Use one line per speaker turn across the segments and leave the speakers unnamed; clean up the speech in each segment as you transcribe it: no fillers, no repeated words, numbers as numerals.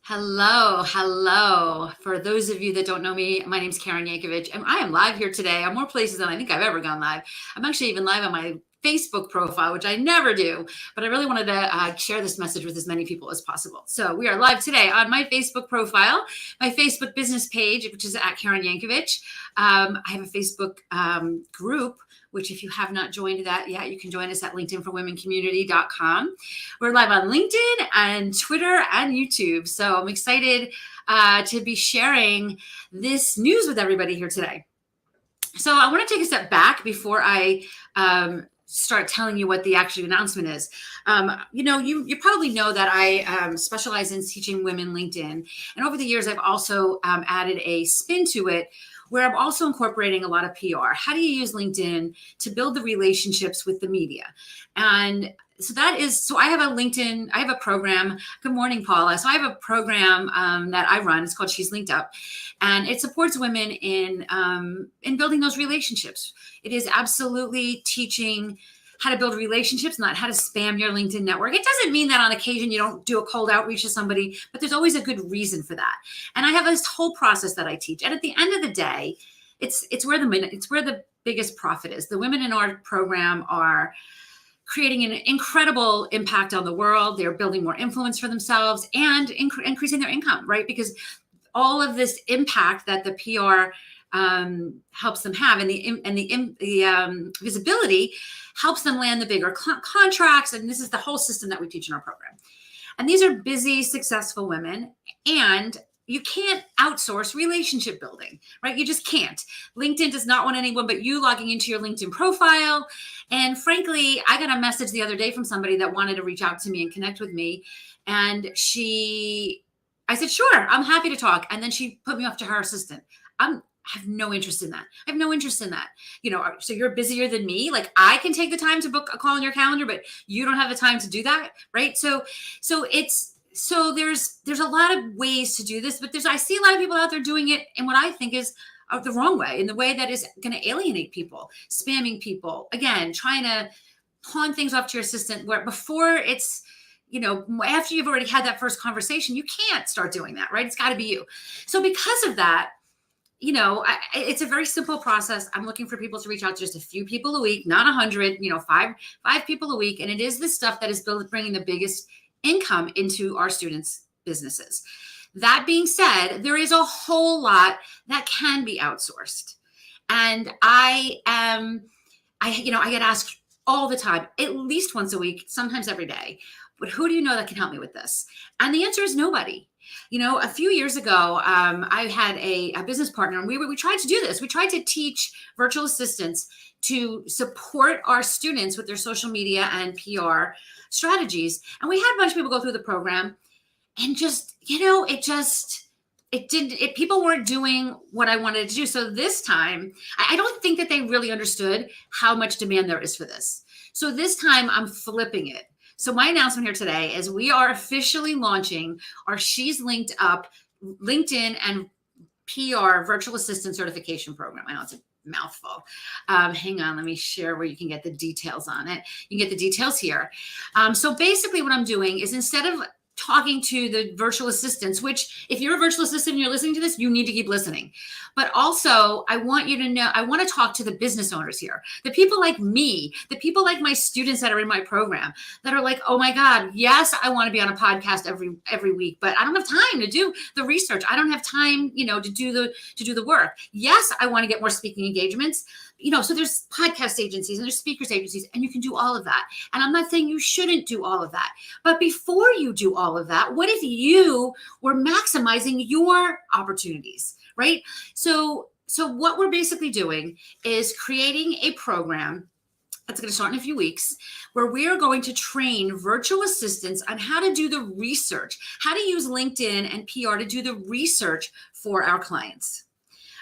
Hello, hello. For those of you that don't know me, my name's Karen Yankovic, and I am live here today on more places than I think I've ever gone live. I'm actually even live on my Facebook profile, which I never do, but I really wanted to share this message with as many people as possible. So we are live today on my Facebook profile, my Facebook business page, which is at Karen Yankovic. I have a Facebook group, which if you have not joined that yet, you can join us at linkedinforwomencommunity.com. We're live on LinkedIn and Twitter and YouTube. So I'm excited to be sharing this news with everybody here today. So I want to take a step back before I start telling you what the actual announcement is. You probably know that I specialize in teaching women LinkedIn. And over the years, I've also added a spin to it where I'm also incorporating a lot of PR. How do you use LinkedIn to build the relationships with the media? And so I have a LinkedIn, I have a program. Good morning, Paula. So I have a program that I run. It's called She's LinkedUp, and it supports women in building those relationships. It is absolutely teaching how to build relationships, not how to spam your LinkedIn network. It doesn't mean that on occasion you don't do a cold outreach to somebody, but there's always a good reason for that. And I have this whole process that I teach. And at the end of the day, it's where the biggest profit is. The women in our program are creating an incredible impact on the world. They're building more influence for themselves and increasing their income, right? Because all of this impact that the PR helps them have, and the visibility helps them land the bigger contracts. And this is the whole system that we teach in our program. And these are busy, successful women, and you can't outsource relationship building, right? You just can't. LinkedIn does not want anyone but you logging into your LinkedIn profile. And frankly, I got a message the other day from somebody that wanted to reach out to me and connect with me. And I said, sure, I'm happy to talk. And then she put me off to her assistant. I have no interest in that. I have no interest in that. So you're busier than me. Like, I can take the time to book a call on your calendar, but you don't have the time to do that, right? So there's a lot of ways to do this, but I see a lot of people out there doing it in what I think is the wrong way, in the way that is going to alienate people, spamming people, again, trying to pawn things off to your assistant where before it's, after you've already had that first conversation, you can't start doing that, right? It's got to be you. So because of that, it's a very simple process. I'm looking for people to reach out to just a few people a week, not 100, five people a week. And it is this stuff that is bringing the biggest income into our students' businesses. That being said, there is a whole lot that can be outsourced. And I get asked all the time, at least once a week, sometimes every day, but who do you know that can help me with this? And the answer is nobody. A few years ago, I had a business partner, and we tried to do this. We tried to teach virtual assistants to support our students with their social media and PR strategies. And we had a bunch of people go through the program, and people weren't doing what I wanted to do. So this time, I don't think that they really understood how much demand there is for this. So this time I'm flipping it. So my announcement here today is we are officially launching our She's LinkedUp LinkedIn and PR virtual assistant certification program. I know it's a mouthful. Hang on, let me share where you can get the details on it. You can get the details here. So basically what I'm doing is, instead of talking to the virtual assistants, which if you're a virtual assistant and you're listening to this, you need to keep listening. But also, I want you to know, I want to talk to the business owners here, the people like me, the people like my students that are in my program that are like, oh my God, yes, I want to be on a podcast every week, but I don't have time to do the research. I don't have time, to do the work. Yes, I want to get more speaking engagements. So there's podcast agencies and there's speakers agencies, and you can do all of that. And I'm not saying you shouldn't do all of that. But before you do all of that, what if you were maximizing your opportunities, right? So what we're basically doing is creating a program that's going to start in a few weeks, where we are going to train virtual assistants on how to do the research, how to use LinkedIn and PR to do the research for our clients.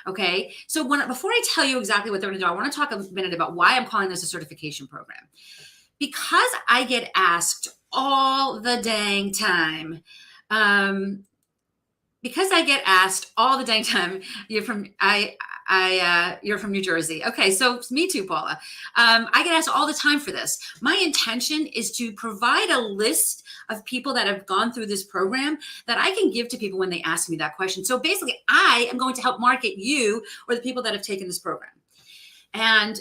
Okay, so before I tell you exactly what they're going to do, I want to talk a minute about why I'm calling this a certification program. Because I get asked all the dang time, because I get asked all the dang time, you're from New Jersey. Okay, so me too, Paula. I get asked all the time for this. My intention is to provide a list of people that have gone through this program that I can give to people when they ask me that question. So basically, I am going to help market you or the people that have taken this program. And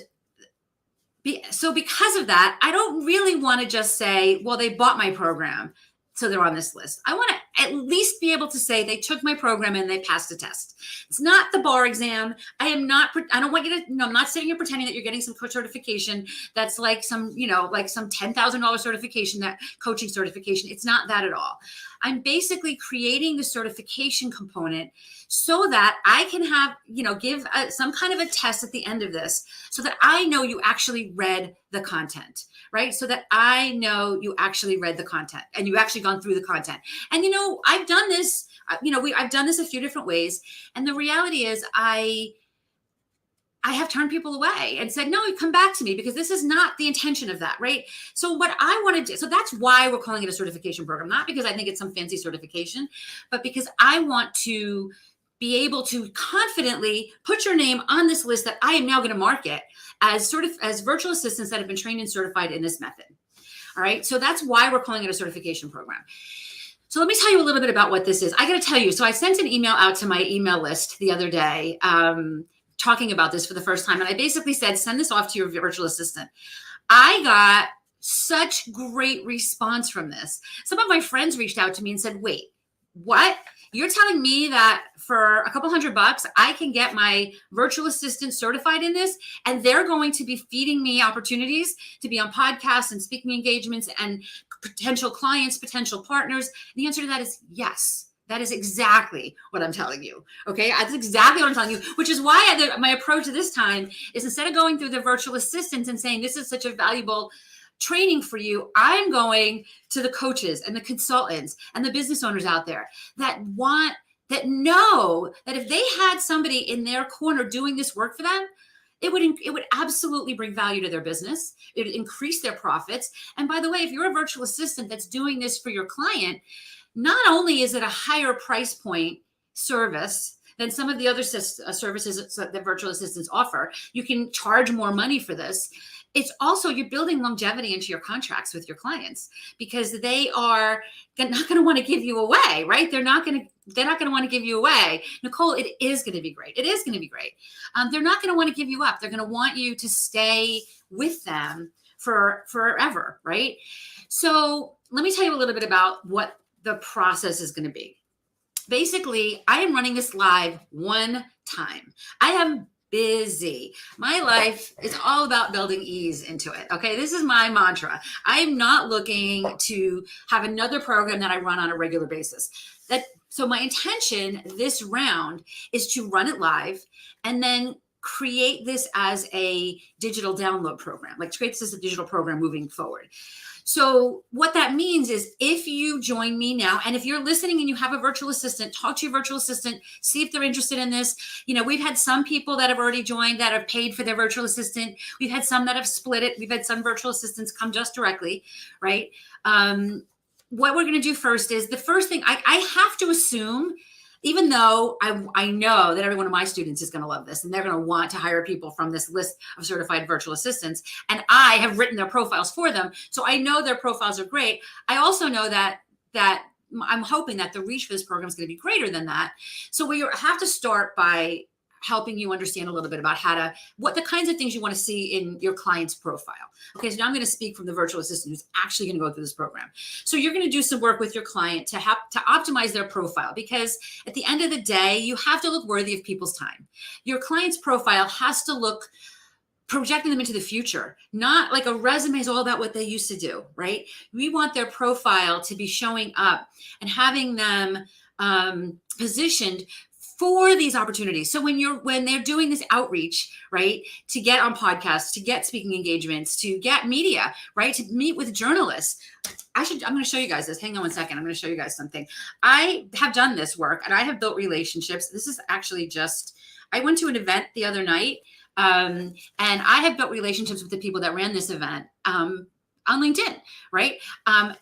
so because of that, I don't really want to just say, well, they bought my program, so they're on this list. I want to at least be able to say they took my program and they passed a test. It's not the bar exam. I don't want you to, no, I'm not sitting here pretending that you're getting some coach certification that's like some, like some $10,000 certification, that coaching certification. It's not that at all. I'm basically creating the certification component so that I can have, give some kind of a test at the end of this so that I know you actually read the content, right? So that I know you actually read the content and you actually gone through the content. And, I've done this, I've done this a few different ways. And the reality is I have turned people away and said, no, come back to me, because this is not the intention of that, right? So what I want to do, so that's why we're calling it a certification program, not because I think it's some fancy certification, but because I want to be able to confidently put your name on this list that I am now going to market as virtual assistants that have been trained and certified in this method. All right. So that's why we're calling it a certification program. So let me tell you a little bit about what this is. I got to tell you, so I sent an email out to my email list the other day, talking about this for the first time. And I basically said, send this off to your virtual assistant. I got such great response from this. Some of my friends reached out to me and said, wait, what? You're telling me that for a couple $100, I can get my virtual assistant certified in this, and they're going to be feeding me opportunities to be on podcasts and speaking engagements and potential clients, potential partners? The answer to that is yes. That is exactly what I'm telling you. Okay. That's exactly what I'm telling you, which is why my approach this time is, instead of going through the virtual assistants and saying, this is such a valuable training for you, I'm going to the coaches and the consultants and the business owners out there that know that if they had somebody in their corner doing this work for them, it would absolutely bring value to their business. It would increase their profits. And by the way, if you're a virtual assistant that's doing this for your client, not only is it a higher price point service than some of the other services that virtual assistants offer, you can charge more money for this. It's also, you're building longevity into your contracts with your clients, because they are not going to want to give you away, right? They're not going to want to give you away. Nicole, it is going to be great. It is going to be great. They're not going to want to give you up. They're going to want you to stay with them for forever, right? So let me tell you a little bit about what the process is going to be. Basically, I am running this live one time. I am busy. My life is all about building ease into it. Okay. This is my mantra. I am not looking to have another program that I run on a regular basis. So my intention this round is to run it live and then create this as a digital download program, like create this as a digital program moving forward. So what that means is, if you join me now, and if you're listening and you have a virtual assistant, talk to your virtual assistant, see if they're interested in this. We've had some people that have already joined that have paid for their virtual assistant. We've had some that have split it. We've had some virtual assistants come just directly, right? What we're going to do first is, the first thing I have to assume, even though I know that every one of my students is going to love this and they're going to want to hire people from this list of certified virtual assistants, and I have written their profiles for them, so I know their profiles are great. I also know that I'm hoping that the reach for this program is going to be greater than that. So we have to start by helping you understand a little bit about what the kinds of things you want to see in your client's profile. Okay, so now I'm going to speak from the virtual assistant who's actually going to go through this program. So you're going to do some work with your client to optimize their profile, because at the end of the day, you have to look worthy of people's time. Your client's profile has to look projecting them into the future, not like a resume is all about what they used to do, right? We want their profile to be showing up and having them positioned for these opportunities. So when they're doing this outreach, right, to get on podcasts, to get speaking engagements, to get media, right, to meet with journalists. I'm going to show you guys this. Hang on one second. I'm going to show you guys something. I have done this work and I have built relationships. This is actually I went to an event the other night, and I have built relationships with the people that ran this event. on LinkedIn, right? And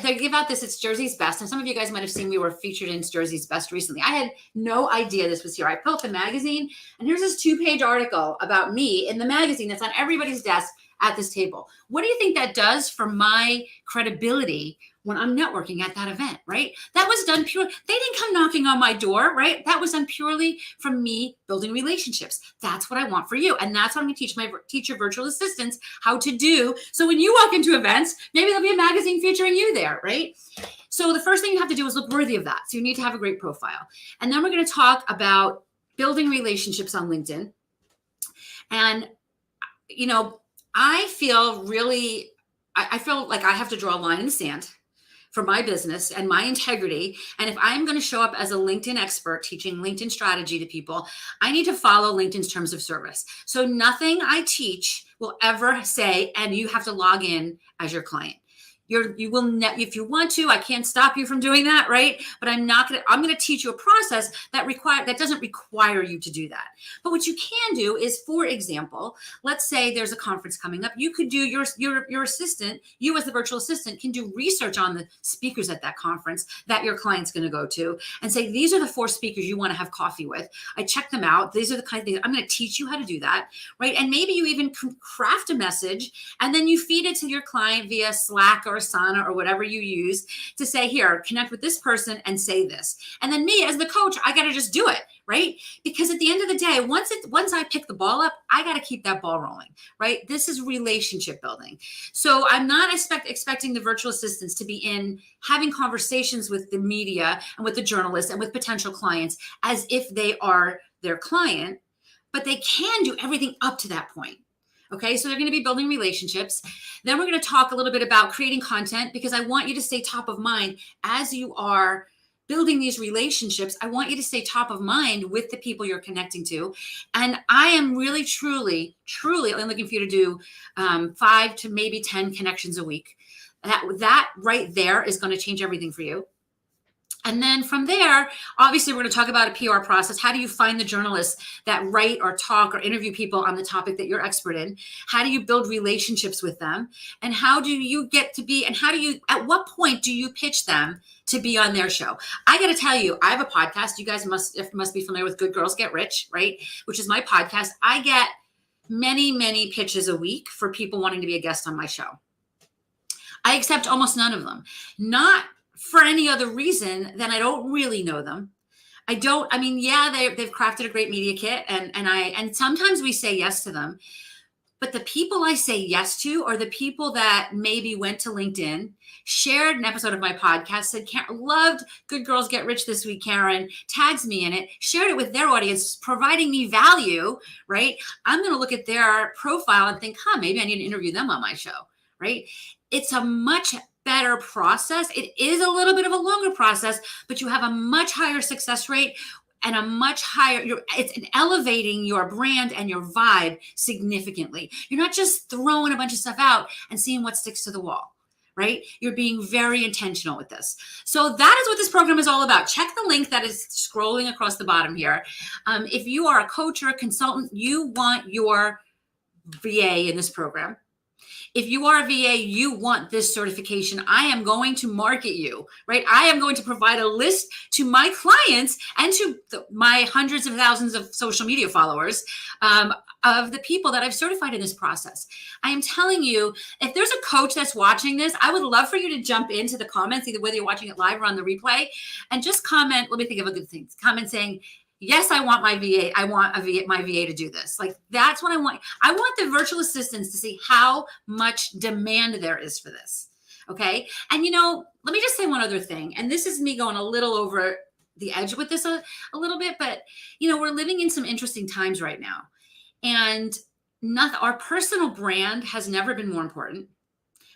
they give out this, it's Jersey's Best. And some of you guys might have seen we were featured in Jersey's Best recently. I had no idea this was here. I pulled up the magazine, and here's this 2-page article about me in the magazine that's on everybody's desk at this table. What do you think that does for my credibility when I'm networking at that event, right? That was done pure. They didn't come knocking on my door, right? That was done purely from me building relationships. That's what I want for you. And that's what I'm going to teach your virtual assistants how to do. So when you walk into events, maybe there'll be a magazine featuring you there, right? So the first thing you have to do is look worthy of that. So you need to have a great profile. And then we're going to talk about building relationships on LinkedIn. And, I feel like I have to draw a line in the sand for my business and my integrity. And if I'm going to show up as a LinkedIn expert teaching LinkedIn strategy to people, I need to follow LinkedIn's terms of service. So nothing I teach will ever say, and you have to log in as your client. If you want to, I can't stop you from doing that, right? But I'm going to teach you a process that doesn't require you to do that. But what you can do is, for example, let's say there's a conference coming up. You could do your assistant, you as the virtual assistant can do research on the speakers at that conference that your client's going to go to and say, these are the 4 speakers you want to have coffee with. I check them out. These are the kind of things I'm going to teach you how to do that, right? And maybe you even craft a message and then you feed it to your client via Slack or Asana or whatever you use to say, here, connect with this person and say this. And then me as the coach, I got to just do it, right? Because at the end of the day, once I pick the ball up, I got to keep that ball rolling, right? This is relationship building. So I'm not expecting the virtual assistants to be in having conversations with the media and with the journalists and with potential clients as if they are their client, but they can do everything up to that point. Okay, so they're going to be building relationships. Then we're going to talk a little bit about creating content, because I want you to stay top of mind as you are building these relationships. I want you to stay top of mind with the people you're connecting to. And I am really, truly only looking for you to do 5 to maybe 10 connections a week. That right there is going to change everything for you. And then from there, obviously, we're going to talk about a PR process. How do you find the journalists that write or talk or interview people on the topic that you're expert in? How do you build relationships with them? And how do you get to be, and at what point do you pitch them to be on their show? I got to tell you, I have a podcast. You guys must be familiar with Good Girls Get Rich, right? Which is my podcast. I get many, many pitches a week for people wanting to be a guest on my show. I accept almost none of them. Not for any other reason than I don't really know them. They've crafted a great media kit and sometimes we say yes to them, but the people I say yes to are the people that maybe went to LinkedIn, shared an episode of my podcast, said, loved Good Girls Get Rich this week, Karen, tags me in it, shared it with their audience, providing me value, right? I'm going to look at their profile and think, maybe I need to interview them on my show, right? It's a much better process. It is a little bit of a longer process, but you have a much higher success rate and a much higher, it's elevating your brand and your vibe significantly. You're not just throwing a bunch of stuff out and seeing what sticks to the wall, right? You're being very intentional with this. So that is what this program is all about. Check the link that is scrolling across the bottom here. If you are a coach or a consultant, you want your VA in this program. If you are a VA, you want this certification. I am going to market you, right? I am going to provide a list to my clients and to my hundreds of thousands of social media followers of the people that I've certified in this process. I am telling you, if there's a coach that's watching this, I would love for you to jump into the comments, either whether you're watching it live or on the replay, and just comment. Let me think of a good thing. Comment saying, yes, I want my VA. I want my VA to do this. Like, that's what I want. I want the virtual assistants to see how much demand there is for this. Okay. And, let me just say one other thing. And this is me going a little over the edge with this a little bit, but, we're living in some interesting times right now. And our personal brand has never been more important,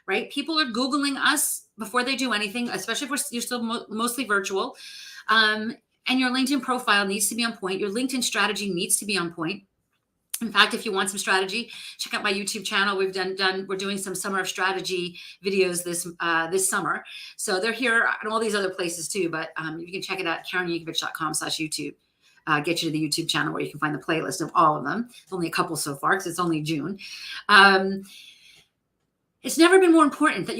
right? People are Googling us before they do anything, especially if you're still mostly virtual. And your LinkedIn profile needs to be on point. Your LinkedIn strategy needs to be on point. In fact, if you want some strategy, check out my YouTube channel. We're doing some summer of strategy videos this summer. So they're here and all these other places too, but you can check it out, KarenYankovich.com/YouTube. Get you to the YouTube channel where you can find the playlist of all of them. Only a couple so far because it's only June. It's never been more important that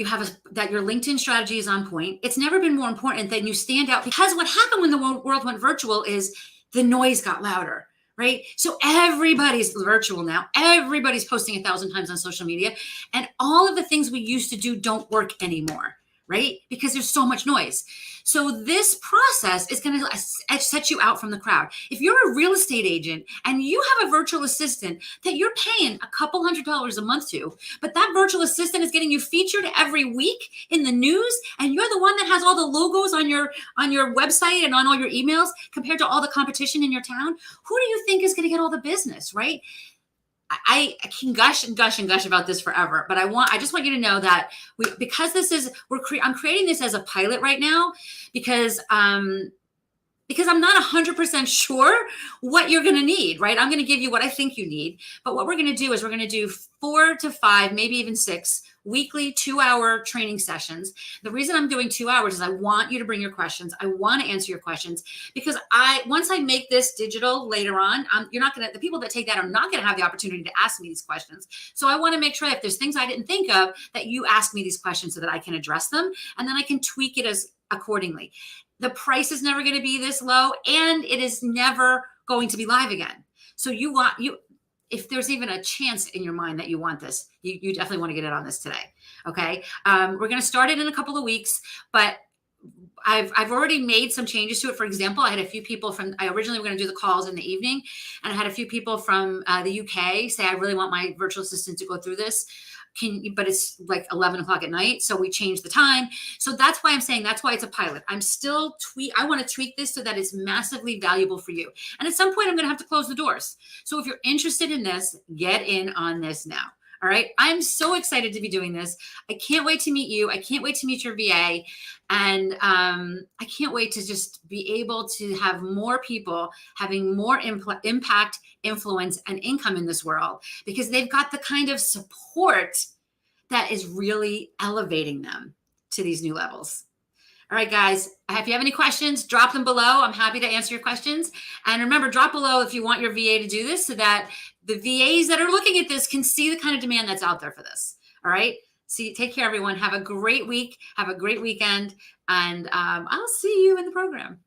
that your LinkedIn strategy is on point. It's never been more important that you stand out, because what happened when the world went virtual is the noise got louder, right? So everybody's virtual now. Everybody's posting 1,000 times on social media, and all of the things we used to do don't work anymore, right? Because there's so much noise. So this process is going to set you out from the crowd. If you're a real estate agent and you have a virtual assistant that you're paying a couple $100s a month to, but that virtual assistant is getting you featured every week in the news, and you're the one that has all the logos on your website and on all your emails compared to all the competition in your town, who do you think is going to get all the business, right? I can gush and gush and gush about this forever, but I just want you to know that because I'm creating this as a pilot right now, because I'm not 100% sure what you're going to need, right? I'm going to give you what I think you need. But what we're going to do is we're going to do 4 to 5, maybe even 6 weekly 2-hour training sessions. The reason I'm doing 2 hours is I want you to bring your questions. I want to answer your questions, because once I make this digital later on, the people that take that are not going to have the opportunity to ask me these questions. So I want to make sure if there's things I didn't think of, that you ask me these questions so that I can address them, and then I can tweak it as accordingly. The price is never going to be this low, and it is never going to be live again. So if there's even a chance in your mind that you want this, you definitely want to get it on this today. Okay. We're going to start it in a couple of weeks, but I've already made some changes to it. For example, I had a few people I originally were going to do the calls in the evening, and I had a few people from the UK say, I really want my virtual assistant to go through this. But it's like 11 o'clock at night. So we changed the time. So that's why I'm saying, that's why it's a pilot. I want to tweak this so that it's massively valuable for you. And at some point I'm going to have to close the doors. So if you're interested in this, get in on this now. All right. I'm so excited to be doing this. I can't wait to meet you. I can't wait to meet your VA. And I can't wait to just be able to have more people having more impact, influence, and income in this world, because they've got the kind of support that is really elevating them to these new levels. All right, guys, if you have any questions, drop them below. I'm happy to answer your questions. And remember, drop below if you want your VA to do this, so that the VAs that are looking at this can see the kind of demand that's out there for this. All right. Take care, everyone. Have a great week. Have a great weekend. And I'll see you in the program.